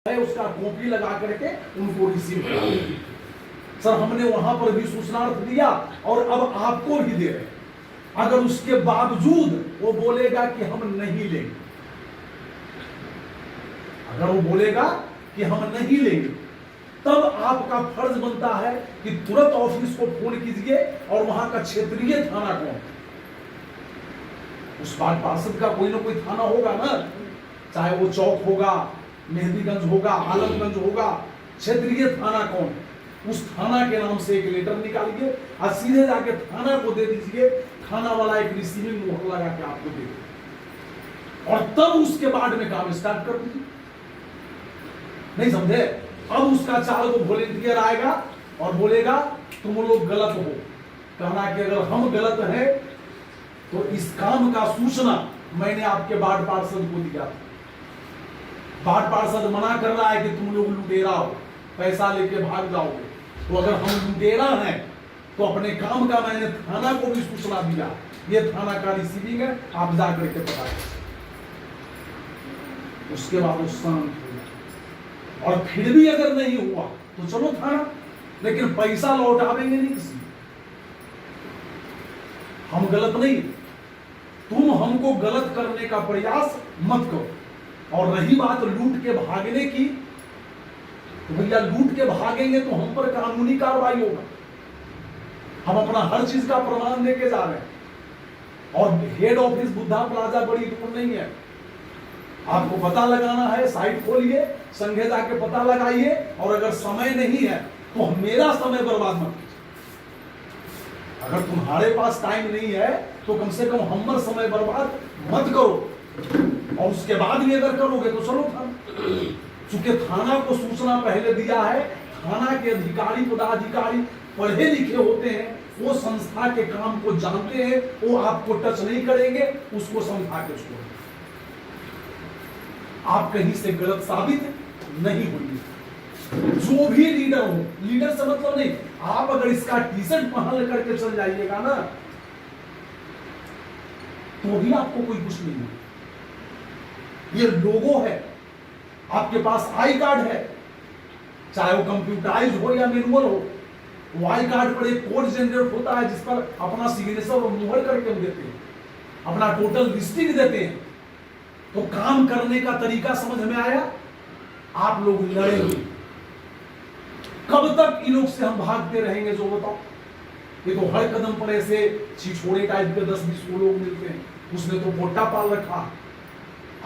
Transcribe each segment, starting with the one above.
है उसका कॉपी लगा करके उनको रिसीव करा। सर हमने वहां पर भी सूचनार्थ दिया और अब आपको भी दे रहे हैं। अगर उसके बावजूद वो बोलेगा कि हम नहीं लेंगे, अगर वो बोलेगा कि हम नहीं लेंगे, तब आपका फर्ज बनता है कि तुरंत ऑफिस को फोन कीजिए और वहां का क्षेत्रीय थाना कौन, उस बात पार्षद का कोई ना कोई थाना होगा ना, चाहे वो चौक होगा, मेहंदीगंज होगा, आलमगंज होगा, क्षेत्रीय थाना कौन, उस थाना के नाम से एक लेटर निकालिए और सीधे जाके थाना को दे दीजिए। थाना वाला एक रिसीविंग मोहर लगा के आपको दे देगा और तब उसके बाद में काम स्टार्ट कर दीजिए। नहीं समझे? अब उसका 4 को वॉलेंटियर आएगा और बोलेगा तुम लोग गलत हो। कहना कि अगर हम गलत हैं तो इस काम का सूचना मैंने आपके वार्ड पार्षद को दिया था, वार्ड पार्षद मना कर रहा है कि तुम लोग लुटेरा हो, पैसा लेके भाग जाओगे। तो अगर हम लुटेरा हैं तो अपने काम का मैंने थाना को भी सूचना दिया, ये थाना का रिसीविंग है, आप जा करके पता करें। उसके बाद वो शांत हुआ और फिर भी अगर नहीं हुआ तो चलो थाना, लेकिन पैसा लौटावेंगे नहीं किसी। हम गलत नहीं, तुम हमको गलत करने का प्रयास मत करो। और रही बात लूट के भागने की, तो भैया लूट के भागेंगे तो हम पर कानूनी कार्रवाई होगा। हम अपना हर चीज का प्रमाण लेके जा रहे हैं और हेड ऑफिस बुद्धा प्लाजा बड़ी दूर नहीं है। आपको पता लगाना है, साइट खोलिए, संघे जाके पता लगाइए, और अगर समय नहीं है तो मेरा समय बर्बाद मत कीजिए। अगर तुम्हारे पास टाइम नहीं है तो कम से कम हमारा समय बर्बाद मत करो। और उसके बाद भी अगर करोगे तो चलो थाना, चूंकि थाना को सूचना पहले दिया है। थाना के अधिकारी पदाधिकारी पढ़े लिखे होते हैं, वो संस्था के काम को जानते हैं, वो आपको टच नहीं करेंगे, उसको समझा के छोड़, आप कहीं से गलत साबित नहीं होंगे। जो भी लीडर हो, लीडर से मतलब नहीं, आप अगर इसका टी शर्ट पहन करके चल जाइएगा ना तो भी आपको कोई कुछ नहीं है। ये लोगो है, आपके पास आई कार्ड है, चाहे वो कंप्यूटराइज हो या मैनुअल हो, वो आई कार्ड पर एक कोड जनरेट होता है जिस पर अपना सिग्नेचर और मुहर करके हम देते हैं, अपना टोटल लिस्टिंग देते हैं। तो काम करने का तरीका समझ में आया? आप लोग लड़ेंगे, कब तक इन लोग से हम भागते रहेंगे जो बताओ? ये तो हर कदम पर ऐसे छिछोड़े टाइप के 10-20 लोग मिलते हैं, उसने तो पोटा पाल रखा।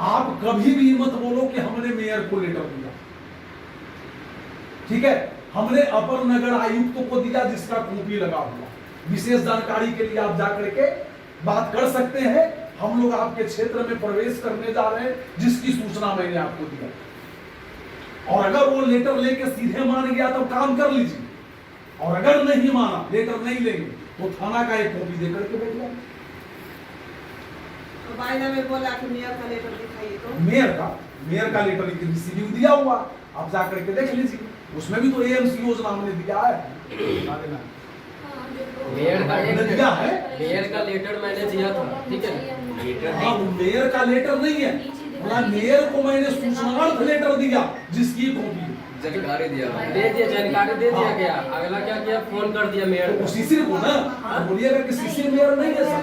आप कभी भी मत बोलो कि हमने मेयर को लेटर दिया, ठीक है? हमने अपर नगर आयुक्त को दिया जिसका कॉपी लगा हुआ। विशेष जानकारी के लिए आप जाकर के बात कर सकते हैं। हम लोग आपके क्षेत्र में प्रवेश करने जा रहे हैं जिसकी सूचना मैंने आपको दिया, और अगर वो लेटर लेके सीधे मान गया तो काम कर लीजिए, और अगर नहीं माना, लेटर नहीं लेंगे, तो थाना का एक कॉपी देकर के बैठ जाए। में बोला कि मेयर का लेटर दिखाइए, तो मेयर का लेटर रिसीविंग दिया हुआ, आप जाकर के देख लीजिए। उसमें भी तो एएमसी योजना हमने दिया है, मेयर का दिया है, मेयर का लेटर मैंने दिया था, ठीक है? मेयर का लेटर नहीं है, मेयर को मैंने सूचनार्थ लेटर दिया जिसकी कॉपी जानकारी दिया, जानकारी दे दिया गया। अगला क्या किया, फोन कर दिया मेयर तो शिशिर को ना, बोलिएगा कि शिशिर मेयर नहीं है सर,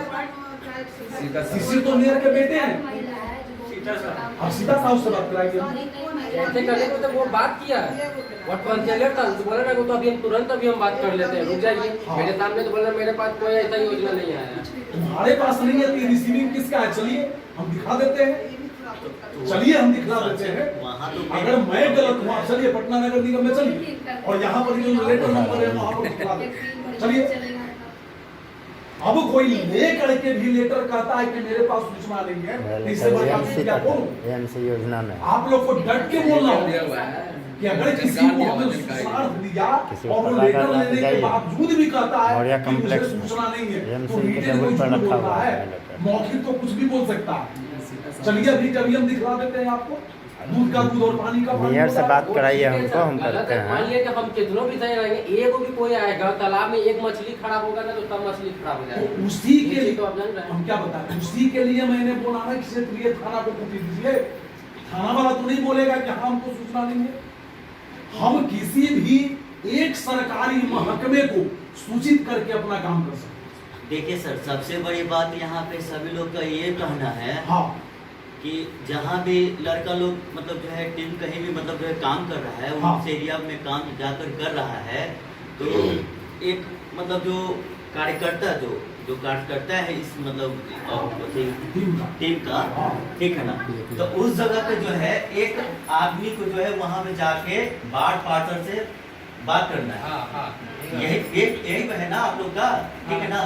शिशिर तो मेयर के बेटे हैं। अब सीधा साहब से बात कराइए। ऐसे करने को तो वो बात किया है, व्हाट पंचायत था तो बोला ना वो तो अभी हम तुरंत अभी हम बात कर लेते हैं, रुक जाइए। मेरे सामने तो बोला मेरे पास कोई ऐसा योजना नहीं आया। तुम्हारे पास नहीं है तो रिसीविंग किसका है? चलिए हम दिखा देते हैं, चलिए हम दिखला देते हैं। अगर मैं गलत हुआ, चलिए पटना नगर निगम में चलिए, और यहाँ पर जो लेटर नंबर है वहां पर दिखला देते। चलिए, अब कोई ले करके भी लेटर कहता है कि मेरे पास सूचना नहीं है, इससे बड़ा क्या बोलूं? एएमसी योजना में आप लोग को डट के बोलना होगा कि अगर किसी को हमने सूचना दिया और वो लेटर लेने के बावजूद भी कहता है कि मुझे सूचना नहीं है, तो मीडिया को झूठ बोल रहा है, मौखिक तो कुछ भी बोल सकता है। चलिए अभी हम दिखला देते हैं आपको, दूध का दूध और पानी का पानी। मेयर से बात कराइए हमको, हम करते हैं। मान लिया कि हम कितनों भी सही रहेंगे, एक भी कोई आएगा तालाब में, एक मछली खराब होगा ना तो सब मछली खराब हो जाएगी। तो उसी के लिए तो आप जान रहे हैं, हम क्या बताएं, उसी के लिए मैंने बोला ना कि क्षेत्रीय थाना को कॉपी दीजिए। थाना वाला तो नहीं बोलेगा कि हाँ हमको सूचना देंगे। हम किसी भी एक सरकारी महकमे को सूचित करके अपना काम कर सकते हैं। देखिए सर, सबसे बड़ी बात यहाँ पे सभी लोग का ये कहना है हाँ कि जहाँ भी लड़का लोग मतलब जो है टीम कहीं भी मतलब जो है काम कर रहा है, हाँ। उस एरिया में काम जाकर कर रहा है, तो एक मतलब जो कार्यकर्ता जो कार्यकर्ता है इस मतलब टीम का, ठीक है ना, तो उस जगह पे जो है एक आदमी को जो है वहाँ पे जाके वार्ड पार्षद से बात करना है। हाँ हाँ यही है ना आप लोग का, ठीक है ना।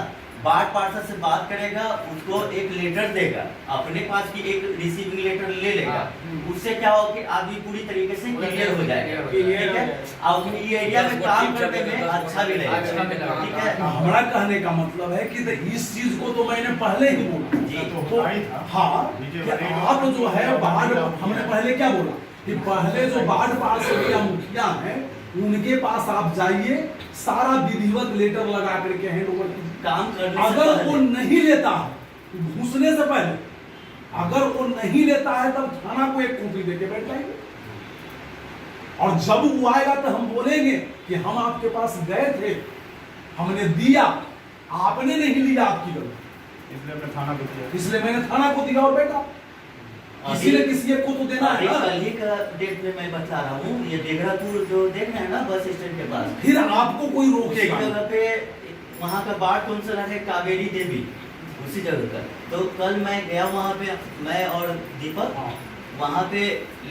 वार्ड पार्षद से बात करेगा, उसको एक लेटर देगा, अपने पास की एक रिसीविंग लेटर ले लेगा। उससे क्या होगा कि आदमी पूरी तरीके से क्लियर हो जाएगा, ठीक है। और ये एरिया में काम करने में अच्छा भी लगेगा, ठीक है। हमारा कहने का मतलब है कि इस चीज को तो मैंने पहले ही बोला जी। तो हाँ कि आप जो है वार्ड, हमने पहले क्या बोला कि पहले जो वार्ड पार्षद या मुखिया है उनके पास आप जाइए, सारा विधिवत लेटर लगा करके हैंड ओवर कीजिए। काम करने से अगर पहले। वो नहीं लेता है घुसने से पहले, अगर वो नहीं लेता है तब थाना को एक कॉपी देके बैठ जाएंगे, और जब वो आएगा तो हम बोलेंगे कि हम आपके पास गए थे, हमने दिया, आपने नहीं लिया, आपकी गलती, इसलिए मैंने थाना को दिया और बैठा। किसी ने किसी एक को तो देना है ना। कल ही का डेट में मैं बता रहा हूँ, ये देहरादून जो देख रहे हैं ना बस स्टैंड के पास, फिर आपको कोई रोकेगा उसी जगह पे वहाँ का वार्ड काउंसलर है कावेरी देवी, उसी जगह का। तो कल मैं गया वहाँ पे, मैं और दीपक हाँ। वहाँ पे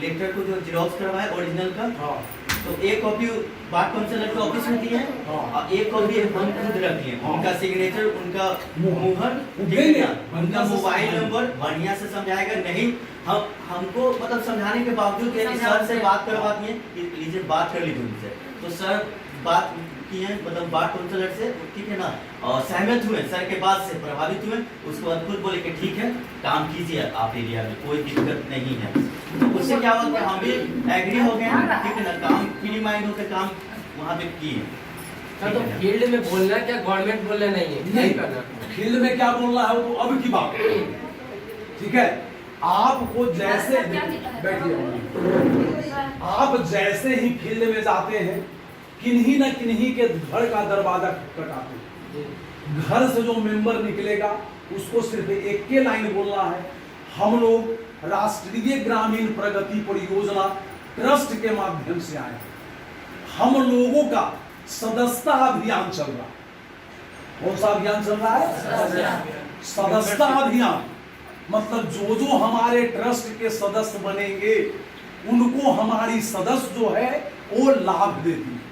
लेटर को जो जेरोक्स करवाए ओरिजिनल का, हाँ। तो एक कॉपी वार्ड काउंसलर के ऑफिस में दी है हाँ। और एक कॉपी हम खुद रखी है। हाँ। उनका सिग्नेचर, उनका मुहर, देंगे। उनका मोबाइल नंबर बढ़िया से समझाएगा। नहीं हमको मतलब समझाने के बावजूद यदि सर से बात करवा दिए, लीजिए बात कर लीजिए उनसे, तो सर बात किए मतलब वार्ड काउंसलर से, ठीक है ना, और सहमत हुए, सर के बात से प्रभावित हुए। उसके बाद खुद बोले कि ठीक है काम कीजिए आप एरिया में, कोई दिक्कत नहीं है। तो उससे क्या हुआ कि हम भी एग्री हो गए, ठीक है ना, काम फ्री माइंड होकर काम वहाँ पे किए। तो फील्ड में बोलना क्या, गवर्नमेंट बोलना नहीं है, नहीं करना। फील्ड में क्या बोलना है वो तो अब की बात है, ठीक है। आपको जैसे बैठिए, आप जैसे ही फील्ड में जाते हैं किन्हीं न किन्हीं के घर का दरवाजा खटखटाते हैं। घर से जो मेंबर निकलेगा उसको सिर्फ एक के लाइन बोलना है, हम लोग राष्ट्रीय ग्रामीण प्रगति परियोजना ट्रस्ट के माध्यम से आए, हम लोगों का सदस्यता अभियान चल रहा है। कौन सा अभियान चल रहा है? सदस्यता अभियान। मतलब जो हमारे ट्रस्ट के सदस्य बनेंगे उनको हमारी सदस्य जो है वो लाभ देती है।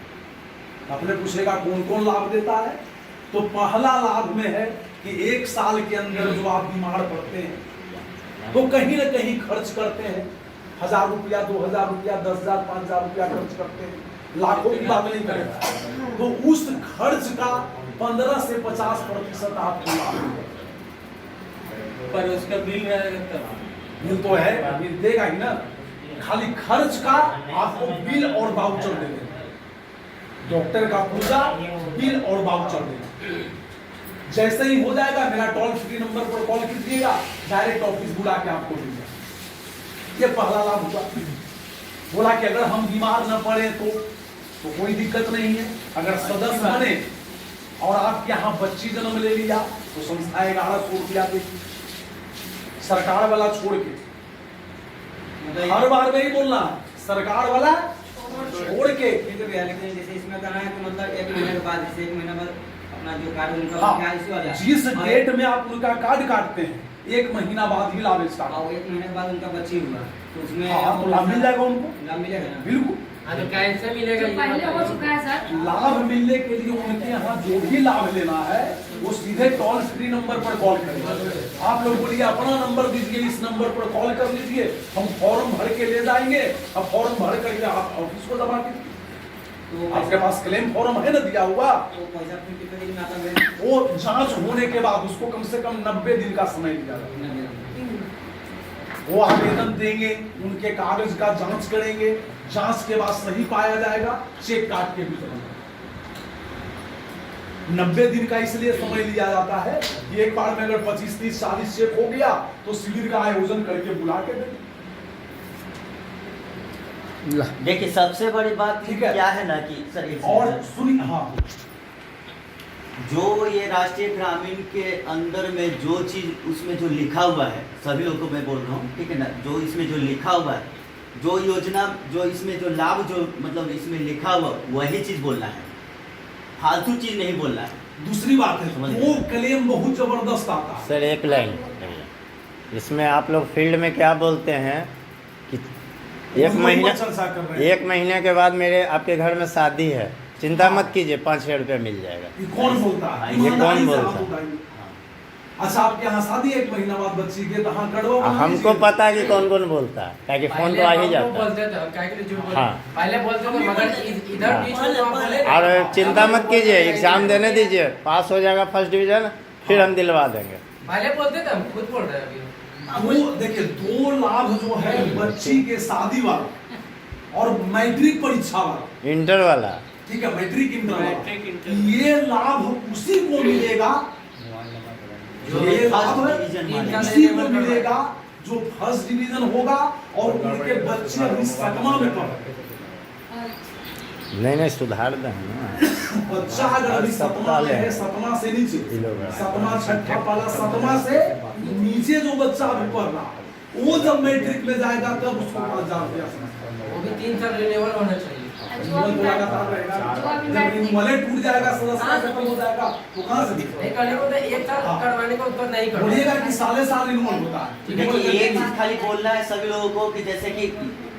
आपने पूछेगा कौन कौन लाभ देता है, तो पहला लाभ में है कि 1 साल के अंदर जो आप बीमार पड़ते हैं तो कहीं ना कहीं खर्च करते हैं, 1000 रुपया, 2000 रुपया, 10,000, 5,000 रुपया खर्च करते हैं, लाखों की बात नहीं करेगा, तो उस खर्च का 15 से 50% आपको लाभ मिलेगा। पर उसका बिल रहेगा तब, बिल तो है, बिल देगा ही ना, खाली खर्च का आपको बिल और वाउचर दे देगा। डॉक्टर का पूरा बिल और वाउचर देगा। जैसे ही हो जाएगा मेरा टोल फ्री नंबर पर कॉल कीजिएगा, डायरेक्ट ऑफिस बुला के आपको देगा। ये पहला लाभ हुआ। बोला कि अगर हम बीमार न पड़े तो कोई दिक्कत नहीं है, अगर सदस्य बने और आपके यहाँ बच्ची जन्म ले लिया तो संस्था 1100 रुपया देगी, सरकार वाला छोड़ के। हर बार में ही बोलना सरकार वाला छोड़ के। लेकिन जैसे इसमें करना है तो मतलब 1 महीने के बाद, जैसे 1 महीने बाद अपना जो कार्ड उनका हाँ, क्या इश्यू आ जाए, जिस डेट में आप उनका कार्ड काटते हैं 1 महीना बाद ही लाभ स्टार्ट। और 1 महीने के बाद उनका बच्ची हुआ तो उसमें हाँ, तो लाभ मिल जाएगा उनको, लाभ मिलेगा ना। बिल्कुल। हाँ तो कैसे मिलेगा ये पहले हो बताइए। चुका है सर। लाभ मिलने के लिए उनके यहाँ जो भी लाभ लेना है वो सीधे टोल फ्री नंबर पर कॉल करेंगे। आप लोग बोलिए अपना नंबर दीजिए, इस नंबर पर कॉल कर लीजिए, हम फॉर्म भर के ले जाएंगे। अब फॉर्म भर करके आप ऑफिस को जमा कीजिए। तो आपके पास क्लेम फॉर्म है ना दिया हुआ, तो पैसा फिर कितने दिन में आता है? वो जांच होने के बाद उसको कम से कम 90 दिन का समय दिया जाएगा। वो आवेदन देंगे, उनके कागज का जांच करेंगे, जांच के बाद सही पाया जाएगा, चेक काट के भी चलेगा। 90 दिन का इसलिए समय लिया जाता है कि एक बार में अगर 25, 30, 40 चेक हो गया तो शिविर का आयोजन करके बुला के देंगे। देखिए सबसे बड़ी बात ठीक है। क्या है ना कि सर एक और सेकंड। सुनिए, हाँ जो ये राष्ट्रीय ग्रामीण के अंदर में जो चीज उसमें जो लिखा हुआ है, सभी लोगों को मैं बोल रहा हूँ, ठीक है ना, जो इसमें जो लिखा हुआ है, जो योजना, जो इसमें जो लाभ, जो मतलब इसमें लिखा हुआ वही चीज बोलना है, फालतू चीज नहीं बोलना है। दूसरी बात है, समझ वो क्लेम बहुत जबरदस्त आता है। सर एक लाइन, इसमें आप लोग फील्ड में क्या बोलते हैं कि एक हम लोग महीना, चर्चा कर रहे हैं। एक महीने के बाद मेरे आपके घर में शादी है, चिंता मत कीजिए, 5,000 रुपये मिल जाएगा। ये कौन बोलता है? ये ईमानदारी कौन से बोलता आप है? बताइए। अच्छा, आपके यहाँ शादी है 1 महीना बाद बच्ची के, तो हाँ गड़बड़ बना हमको लीजिए। पता है कि कौन कौन बोलता है, ताकि फोन तो आ ही जाता है। बोलते थे, हम क्या के लिए झूठ बोले? हाँ। पहले बोलते थे, मगर इधर बीच में तो आप बोले नहीं। और चिंता मत कीजिए, एग्जाम देने दीजिए, पास हो जाएगा फर्स्ट डिवीजन, फिर हम दिलवा देंगे। पहले बोलते थे, हम खुद बोल रहे हैं अभी। वो देखिए, 2 लाभ जो है बच्ची के शादी वाला और मैट्रिक परीक्षा वाला, इंटर वाला, ठीक है, मैट्रिक इंटर वाला, ये लाभ उसी को मिलेगा, ये लाभ उसी को मिलेगा जो फर्स्ट डिवीजन होगा और उनके बच्चे अभी 7वां में पढ़ रहे हैं। नहीं सुधार दें ना। बच्चा अगर अभी 7वां में है, 7वां से नीचे, 7वां 6ठा पाला 7वां से नीचे जो बच्चा अभी पढ़ रहा है, वो जब मैट्रिक में जाएगा तब उसको 5,000 रुपया वो भी 3 साल रिन्यूअल होना चाहिए। जीवन तो लगातार रहेगा। जब रिन्यूअल टूट जाएगा, सदस्यता खत्म हो जाएगा, तो कहाँ से दिखेगा? नहीं करने को तो 1 साल हाँ। करवाने को तो नहीं करना। बोलिएगा कि साले साल रिन्यूअल होता है। देखिए ये चीज खाली बोलना है सभी लोगों को कि जैसे कि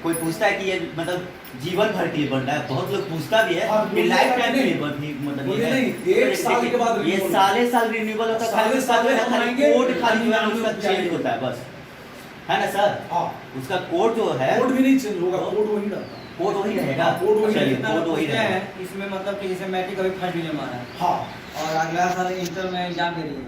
कोई पूछता है कि ये मतलब जीवन भर के लिए बन रहा है, बहुत लोग पूछता भी है हाँ, कि लाइफ टाइम के नहीं। लिए मतलब बोलिए ये है। नहीं, 1 साल के बाद ये renewal साले साल रिन्यूअल होता है, साले खाली साल उसका हम खाली आएंगे, कोड खाली जो है उसका जाएंगे। चेंज होता है बस, है ना सर? हाँ, उसका कोड जो है, कोड भी नहीं चेंज होगा, कोड वही रहता है। कोड वही रहेगा, कोड वही चलिए जितना कोड लोग वही पूछते रहेगा। हैं इसमें मतलब कि जैसे मैट्रिक अभी फर्स्ट डिवीजन मारा है हाँ, और अगला साल इंटर में एग्जाम दे रही है,